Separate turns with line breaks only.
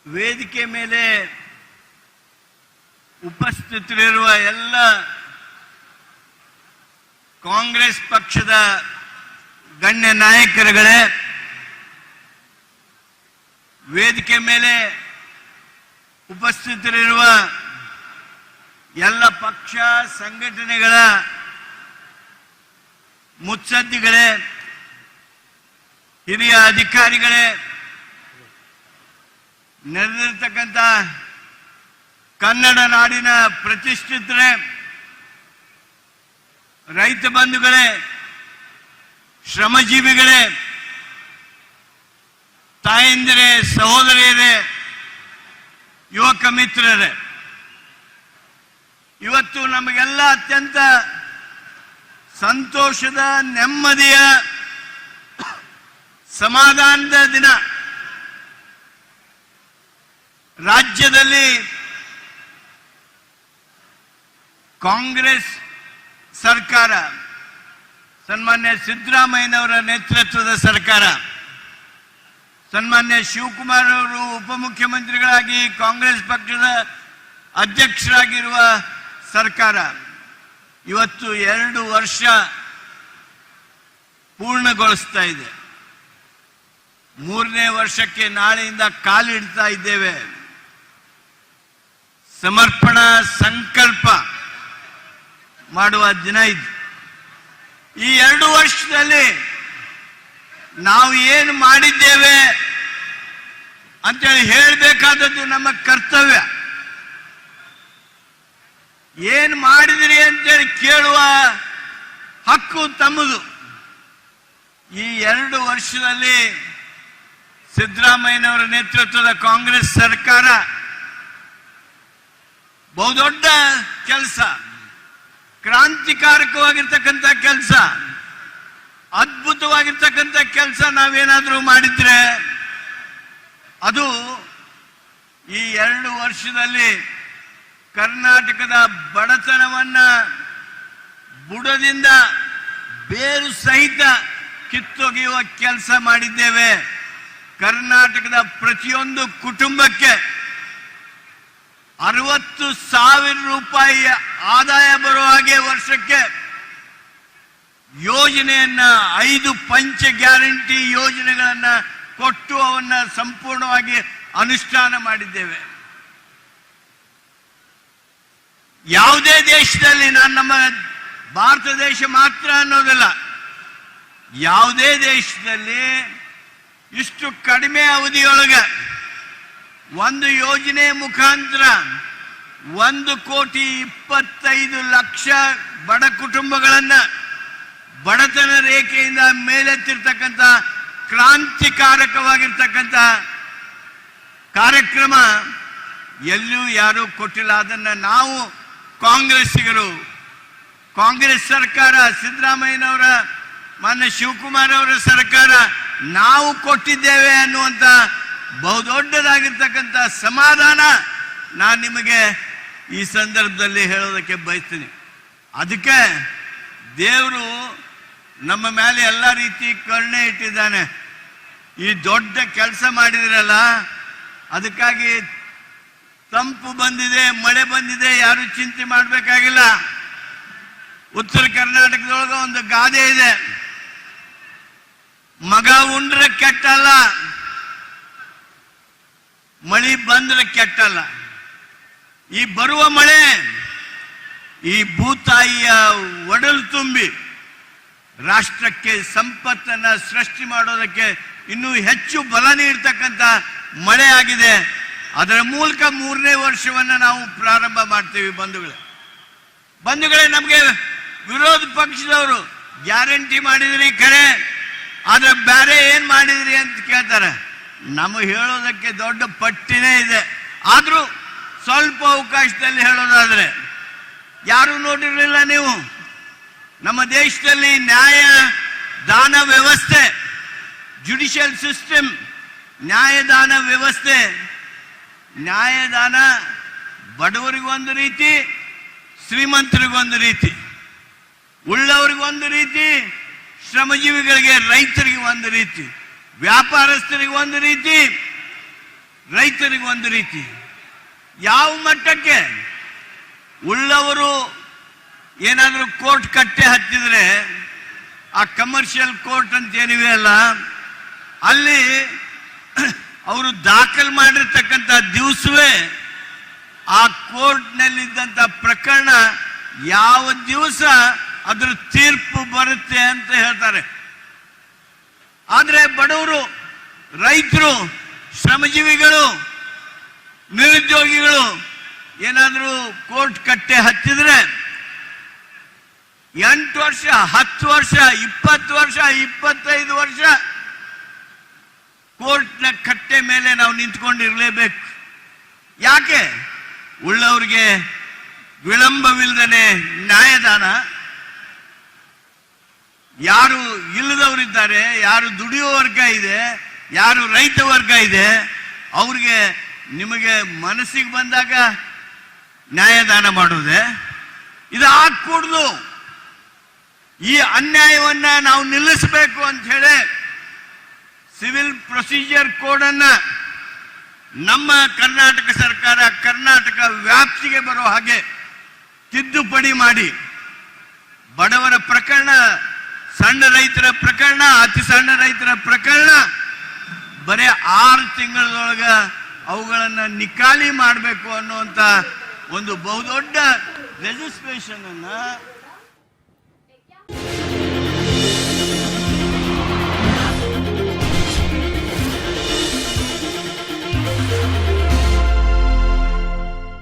ವೇದಿಕೆ ಮೇಲೆ ಉಪಸ್ಥಿತರಿರುವ ಎಲ್ಲ ಕಾಂಗ್ರೆಸ್ ಪಕ್ಷದ ಗಣ್ಯ ನಾಯಕರುಗಳೇ, ವೇದಿಕೆ ಮೇಲೆ ಉಪಸ್ಥಿತರಿರುವ ಎಲ್ಲ ಪಕ್ಷ ಸಂಘಟನೆಗಳ ಮುತ್ಸದ್ದಿಗಳೇ, ಹಿರಿಯ ಅಧಿಕಾರಿಗಳೇ, ನೆರೆದಿರ್ತಕ್ಕಂಥ ಕನ್ನಡ ನಾಡಿನ ಪ್ರತಿಷ್ಠಿತರೇ, ರೈತ ಬಂಧುಗಳೇ, ಶ್ರಮಜೀವಿಗಳೇ, ತಾಯಂದಿರೇ, ಸಹೋದರಿಯರೇ, ಯುವಕ ಮಿತ್ರರೇ, ಇವತ್ತು ನಮಗೆಲ್ಲ ಅತ್ಯಂತ ಸಂತೋಷದ, ನೆಮ್ಮದಿಯ, ಸಮಾಧಾನದ ದಿನ. ರಾಜ್ಯದಲ್ಲಿ ಕಾಂಗ್ರೆಸ್ ಸರ್ಕಾರ, ಸನ್ಮಾನ್ಯ ಸಿದ್ದರಾಮಯ್ಯನವರ ನೇತೃತ್ವದ ಸರ್ಕಾರ, ಸನ್ಮಾನ್ಯ ಶಿವಕುಮಾರ್ ಅವರು ಉಪಮುಖ್ಯಮಂತ್ರಿಗಳಾಗಿ ಕಾಂಗ್ರೆಸ್ ಪಕ್ಷದ ಅಧ್ಯಕ್ಷರಾಗಿರುವ ಸರ್ಕಾರ ಇವತ್ತು 2 ವರ್ಷ ಪೂರ್ಣಗೊಳಿಸ್ತಾ ಇದೆ. 3ನೇ ವರ್ಷಕ್ಕೆ ನಾಳೆಯಿಂದ ಕಾಲಿಡ್ತಾ ಇದ್ದೇವೆ. ಸಮರ್ಪಣಾ ಸಂಕಲ್ಪ ಮಾಡುವ ದಿನ ಇದು. ಈ 2 ವರ್ಷದಲ್ಲಿ ನಾವು ಏನು ಮಾಡಿದ್ದೇವೆ ಅಂತೇಳಿ ಹೇಳಬೇಕಾದದ್ದು ನಮ್ಮ ಕರ್ತವ್ಯ. ಏನು ಮಾಡಿದಿರಿ ಅಂತೇಳಿ ಕೇಳುವ ಹಕ್ಕು ತಮ್ಮದು. ಈ 2 ವರ್ಷದಲ್ಲಿ ಸಿದ್ದರಾಮಯ್ಯನವರ ನೇತೃತ್ವದ ಕಾಂಗ್ರೆಸ್ ಸರ್ಕಾರ ಬಹುದೊಡ್ಡ ಕೆಲಸ, ಕ್ರಾಂತಿಕಾರಕವಾಗಿರ್ತಕ್ಕಂಥ ಕೆಲಸ, ಅದ್ಭುತವಾಗಿರ್ತಕ್ಕಂಥ ಕೆಲಸ ನಾವೇನಾದರೂ ಮಾಡಿದ್ರೆ ಅದು ಈ 2 ವರ್ಷದಲ್ಲಿ ಕರ್ನಾಟಕದ ಬಡತನವನ್ನ ಬುಡದಿಂದ ಬೇರು ಸಹಿತ ಕಿತ್ತೊಗೆಯುವ ಕೆಲಸ ಮಾಡಿದ್ದೇವೆ. ಕರ್ನಾಟಕದ ಪ್ರತಿಯೊಂದು ಕುಟುಂಬಕ್ಕೆ 60,000 ರೂಪಾಯಿ ಆದಾಯ ಬರುವ ಹಾಗೆ ವರ್ಷಕ್ಕೆ ಯೋಜನೆಯನ್ನ, 5 ಪಂಚ ಗ್ಯಾರಂಟಿ ಯೋಜನೆಗಳನ್ನ ಕೊಟ್ಟು ಅವನ್ನ ಸಂಪೂರ್ಣವಾಗಿ ಅನುಷ್ಠಾನ ಮಾಡಿದ್ದೇವೆ. ಯಾವುದೇ ದೇಶದಲ್ಲಿ, ನಾನು ನಮ್ಮ ಭಾರತ ದೇಶ ಮಾತ್ರ ಅನ್ನೋದಿಲ್ಲ, ಯಾವುದೇ ದೇಶದಲ್ಲಿ ಇಷ್ಟು ಕಡಿಮೆ ಅವಧಿಯೊಳಗೆ ಒಂದು ಯೋಜನೆ ಮುಖಾಂತರ 1,25,00,000 ಬಡ ಕುಟುಂಬಗಳನ್ನ ಬಡತನ ರೇಖೆಯಿಂದ ಮೇಲೆತ್ತಿರ್ತಕ್ಕಂಥ ಕ್ರಾಂತಿಕಾರಕವಾಗಿರ್ತಕ್ಕಂಥ ಕಾರ್ಯಕ್ರಮ ಎಲ್ಲೂ ಯಾರೂ ಕೊಟ್ಟಿಲ್ಲ. ಅದನ್ನ ನಾವು ಕಾಂಗ್ರೆಸ್ಸಿಗರು, ಕಾಂಗ್ರೆಸ್ ಸರ್ಕಾರ, ಸಿದ್ದರಾಮಯ್ಯನವರ, ಮಾನ್ಯ ಶಿವಕುಮಾರ್ ಅವರ ಸರ್ಕಾರ ನಾವು ಕೊಟ್ಟಿದ್ದೇವೆ ಅನ್ನುವಂಥ ಬಹುದೊಡ್ಡದಾಗಿರ್ತಕ್ಕಂಥ ಸಮಾಧಾನ ನಾನು ನಿಮಗೆ ಈ ಸಂದರ್ಭದಲ್ಲಿ ಹೇಳೋದಕ್ಕೆ ಬಯಸ್ತೀನಿ. ಅದಕ್ಕೆ ದೇವರು ನಮ್ಮ ಮೇಲೆ ಎಲ್ಲ ರೀತಿ ಕರುಣೆ ಇಟ್ಟಿದ್ದಾನೆ. ಈ ದೊಡ್ಡ ಕೆಲಸ ಮಾಡಿದ್ರಲ್ಲ, ಅದಕ್ಕಾಗಿ ತಂಪು ಬಂದಿದೆ, ಮಳೆ ಬಂದಿದೆ, ಯಾರು ಚಿಂತೆ ಮಾಡಬೇಕಾಗಿಲ್ಲ. ಉತ್ತರ ಕರ್ನಾಟಕದೊಳಗೆ ಒಂದು ಗಾದೆ ಇದೆ, ಮಗ ಉಂಡ್ರೆ ಕೆಟ್ಟಲ್ಲ, ಮಳಿ ಬಂದ್ರೆ ಕೆಟ್ಟಲ್ಲ. ಈ ಬರುವ ಮಳೆ ಈ ಭೂತಾಯಿಯ ಒಡಲು ತುಂಬಿ ರಾಷ್ಟ್ರಕ್ಕೆ ಸಂಪತ್ತನ್ನ ಸೃಷ್ಟಿ ಮಾಡೋದಕ್ಕೆ ಇನ್ನೂ ಹೆಚ್ಚು ಬಲ ನೀಡ್ತಕ್ಕಂಥ ಮಳೆ ಆಗಿದೆ. ಅದರ ಮೂಲಕ 3ನೇ ವರ್ಷವನ್ನ ನಾವು ಪ್ರಾರಂಭ ಮಾಡ್ತೇವೆ. ಬಂಧುಗಳೇ, ನಮಗೆ ವಿರೋಧ ಪಕ್ಷದವರು ಗ್ಯಾರಂಟಿ ಮಾಡಿದ್ರಿ ಖರೆ, ಆದ್ರೆ ಬೇರೆ ಏನ್ ಮಾಡಿದ್ರಿ ಅಂತ ಕೇಳ್ತಾರೆ. ನಮಗೆ ಹೇಳೋದಕ್ಕೆ ದೊಡ್ಡ ಪಟ್ಟಿನೇ ಇದೆ. ಆದ್ರೂ ಸ್ವಲ್ಪ ಅವಕಾಶದಲ್ಲಿ ಹೇಳೋದಾದ್ರೆ, ಯಾರು ನೋಡಿರಲಿಲ್ಲ ನೀವು, ನಮ್ಮ ದೇಶದಲ್ಲಿ ನ್ಯಾಯದಾನ ವ್ಯವಸ್ಥೆ, ಜುಡಿಷಿಯಲ್ ಸಿಸ್ಟಮ್, ನ್ಯಾಯದಾನ ವ್ಯವಸ್ಥೆ, ನ್ಯಾಯದಾನ ಬಡವರಿಗೊಂದು ರೀತಿ, ಶ್ರೀಮಂತರಿಗೊಂದು ರೀತಿ, ಉಳ್ಳವರಿಗೊಂದು ರೀತಿ, ಶ್ರಮಜೀವಿಗಳಿಗೆ, ರೈತರಿಗೆ ಒಂದು ರೀತಿ, ವ್ಯಾಪಾರಸ್ಥರಿಗೆ ಒಂದು ರೀತಿ, ರೈತರಿಗೆ ಒಂದು ರೀತಿ. ಯಾವ ಮಟ್ಟಕ್ಕೆ ಉಳ್ಳವರು ಏನಾದರೂ ಕೋರ್ಟ್ ಕಟ್ಟೆ ಹತ್ತಿದ್ರೆ ಆ ಕಮರ್ಷಿಯಲ್ ಕೋರ್ಟ್ ಅಂತ ಏನಿವೆ ಅಲ್ಲ, ಅಲ್ಲಿ ಅವರು ದಾಖಲು ಮಾಡಿರ್ತಕ್ಕಂಥ ದಿವಸವೇ ಆ ಕೋರ್ಟ್ನಲ್ಲಿದ್ದಂಥ ಪ್ರಕರಣ ಯಾವ ದಿವಸ ಅದ್ರ ತೀರ್ಪು ಬರುತ್ತೆ ಅಂತ ಹೇಳ್ತಾರೆ. ಆದರೆ ಬಡವರು, ರೈತರು, ಶ್ರಮಜೀವಿಗಳು, ನಿರುದ್ಯೋಗಿಗಳು ಏನಾದರೂ ಕೋರ್ಟ್ ಕಟ್ಟೆ ಹತ್ತಿದ್ರೆ 8 ವರ್ಷ, 10 ವರ್ಷ, 20 ವರ್ಷ, 25 ವರ್ಷ ಕೋರ್ಟ್ನ ಕಟ್ಟೆ ಮೇಲೆ ನಾವು ನಿಂತ್ಕೊಂಡಿರ್ಲೇಬೇಕು. ಯಾಕೆ? ಉಳ್ಳವರಿಗೆ ವಿಳಂಬವಿಲ್ಲದೆ ನ್ಯಾಯದಾನ, ಯಾರು ಇಲ್ಲದವರಿದ್ದಾರೆ, ಯಾರು ದುಡಿಯುವ ವರ್ಗ ಇದೆ, ಯಾರು ರೈತ ವರ್ಗ ಇದೆ, ಅವ್ರಿಗೆ ನಿಮಗೆ ಮನಸ್ಸಿಗೆ ಬಂದಾಗ ನ್ಯಾಯದಾನ ಮಾಡುವುದೇ? ಇದು ಆಗ್ಕೂಡ್ದು. ಈ ಅನ್ಯಾಯವನ್ನ ನಾವು ನಿಲ್ಲಿಸಬೇಕು ಅಂತ ಹೇಳಿ ಸಿವಿಲ್ ಪ್ರೊಸೀಜರ್ ಕೋಡ್ ಅನ್ನ ನಮ್ಮ ಕರ್ನಾಟಕ ಸರ್ಕಾರ ಕರ್ನಾಟಕ ವ್ಯಾಪ್ತಿಗೆ ಬರೋ ಹಾಗೆ ತಿದ್ದುಪಡಿ ಮಾಡಿ ಬಡವರ ಪ್ರಕರಣ, ಸಣ್ಣ ರೈತರ ಪ್ರಕರಣ, ಅತಿ ಸಣ್ಣ ರೈತರ ಪ್ರಕರಣ ಬರೀ 6 ತಿಂಗಳೊಳಗ ಅವುಗಳನ್ನು ನಿಕಾಲಿ ಮಾಡಬೇಕು ಅನ್ನುವಂಥ ಒಂದು ಬಹುದೊಡ್ಡ ಲೆಜಿಸ್ಲೇಷನ್ ಅನ್ನ